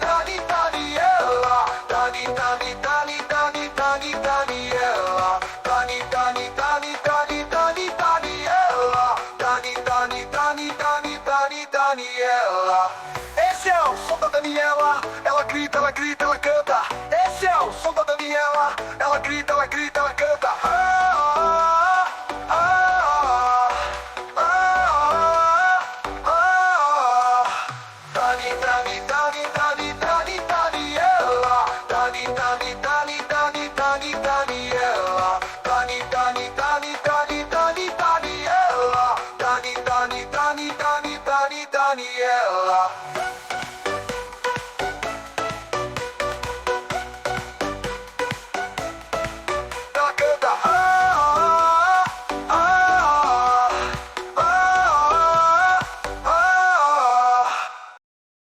Dani, Daniela. Dani, Dani, Dani, Dani, Dani, Daniela. Dani, Dani, Dani, Dani, Dani, Daniela. Dani, Dani, Dani, Dani, Dani, Daniela. Esse é o som da Daniela. Ela grita, ela grita, ela canta. Esse é o som da Daniela. Ela grita, ela grita, ela canta. Dani, Dani, Dani, Dani,